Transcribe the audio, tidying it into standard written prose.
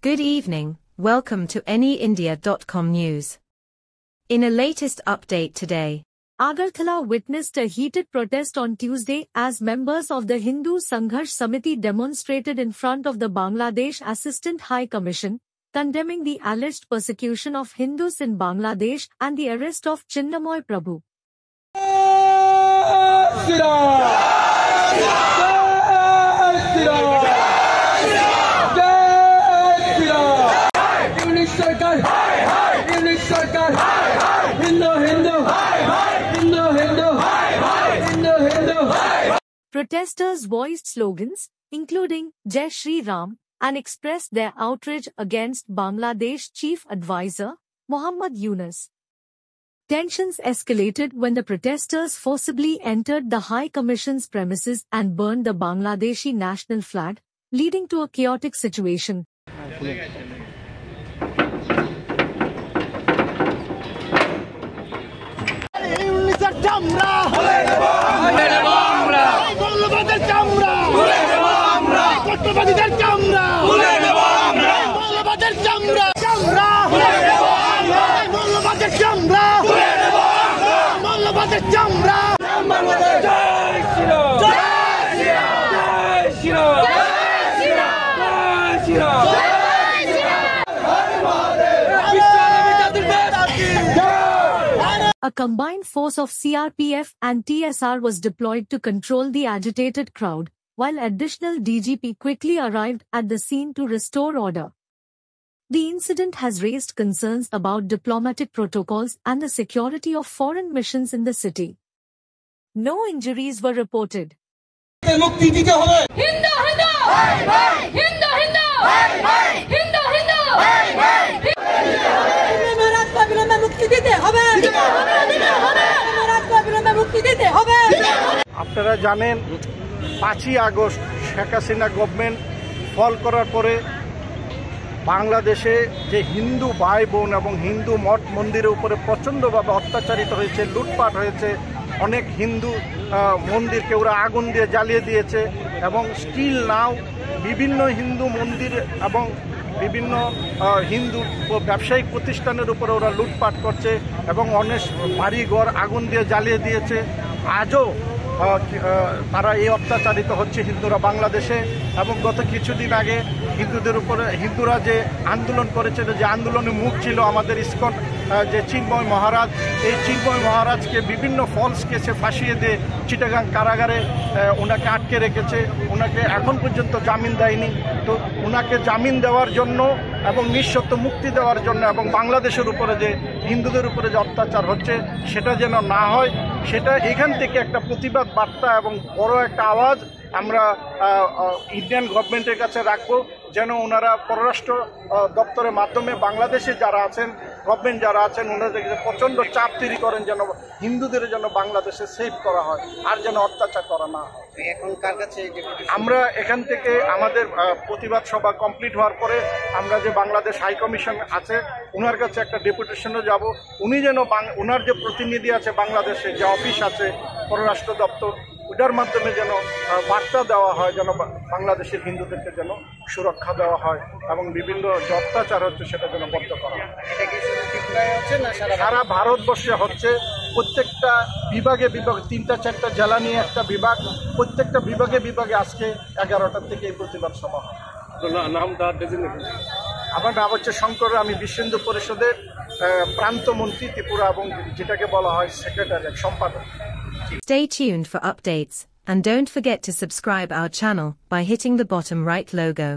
Good evening, welcome to anyindia.com news. In a latest update today, Agartala witnessed a heated protest on Tuesday as members of the Hindu Sangharsh Samiti demonstrated in front of the Bangladesh Assistant High Commission, condemning the alleged persecution of Hindus in Bangladesh and the arrest of Chinnamoy Prabhu. Protesters voiced slogans, including Jai Shri Ram, and expressed their outrage against Bangladesh Chief Advisor, Muhammad Yunus. Tensions escalated when the protesters forcibly entered the High Commission's premises and burned the Bangladeshi national flag, leading to a chaotic situation. A combined force of CRPF and TSR was deployed to control the agitated crowd, while additional DGP quickly arrived at the scene to restore order. The incident has raised concerns about diplomatic protocols and the security of foreign missions in the city. No injuries were reported. আপনারা জানেন 5ই August Sheikh Hasina government ফল করার পরে বাংলাদেশে যে হিন্দু ভাই বোন এবং হিন্দু মঠ মন্দিরের উপরে প্রচণ্ডভাবে অত্যাচারিত হয়েছে, লুটপাট হয়েছে। অনেক হিন্দু মন্দিরকে ওরা আগুন দিয়ে জ্বালিয়ে দিয়েছে এবং স্টিল নাও বিভিন্ন হিন্দু মন্দির এবং বিভিন্ন হিন্দু ব্যবসায়িক প্রতিষ্ঠানের উপরে ওরা লুটপাট করছে এবং অনেক বাড়িঘর আগুন দিয়ে জ্বালিয়ে দিয়েছে। আজও তারা এই অত্যাচারিত হচ্ছে হিন্দুরা বাংলাদেশে। এবং গত কিছুদিন আগে হিন্দুদের উপরে হিন্দুরা যে আন্দোলন করেছিল, যে আন্দোলনের মুখ ছিল আমাদের ইসকন যে চিন্ময় মহারাজ, এই চিন্ময় মহারাজকে বিভিন্ন ফলস কেসে ফাঁসিয়ে দিয়ে চিটাগাং কারাগারে ওনাকে আটকে রেখেছে। ওনাকে এখন পর্যন্ত জামিন দেয়নি। তো ওনাকে জামিন দেওয়ার জন্য এবং নিঃশর্ত মুক্তি দেওয়ার জন্য এবং বাংলাদেশের উপরে যে হিন্দুদের উপরে যে অত্যাচার হচ্ছে সেটা যেন না হয়, সেটা এখান থেকে একটা প্রতিবাদ বার্তা এবং বড় একটা আওয়াজ আমরা ইন্ডিয়ান গভর্নমেন্টের কাছে রাখবো, যেন ওনারা পররাষ্ট্র দপ্তরের মাধ্যমে বাংলাদেশে যারা আছেন, গভর্নমেন্ট যারা আছেন, ওনাদেরকে প্রচণ্ড চাপ তৈরি করেন যেন হিন্দুদের যেন বাংলাদেশে সেভ করা হয় আর যেন অত্যাচার করা না হয়। এখন কার কাছে আমরা এখান থেকে আমাদের প্রতিবাদ সভা কমপ্লিট হওয়ার পরে আমরা যে বাংলাদেশ হাই কমিশন আছে ওনার কাছে একটা ডেপুটেশনে যাব। উনি যেন ওনার যে প্রতিনিধি আছে বাংলাদেশে, যে অফিস আছে পররাষ্ট্র দপ্তর, ওটার মাধ্যমে যেন বার্তা দেওয়া হয় যেন বাংলাদেশের হিন্দুদেরকে যেন সুরক্ষা দেওয়া হয় এবং বিভিন্ন যে অত্যাচার হচ্ছে সেটা যেন বন্ধ করা হয়। সারা ভারতবর্ষে হচ্ছে, প্রত্যেকটা বিভাগে 3-4টা জেলা নিয়ে একটা বিভাগ, প্রত্যেকটা বিভাগে আজকে 11টার থেকে এই প্রতিবাদ সভা হয়। আমার নাম হচ্ছে শঙ্কর, আমি বিশ্ব হিন্দু পরিষদের প্রান্ত মন্ত্রী ত্রিপুরা এবং যেটাকে বলা হয় সেক্রেটারি, সম্পাদক। Stay tuned for updates, and don't forget to subscribe our channel by hitting the bottom right logo.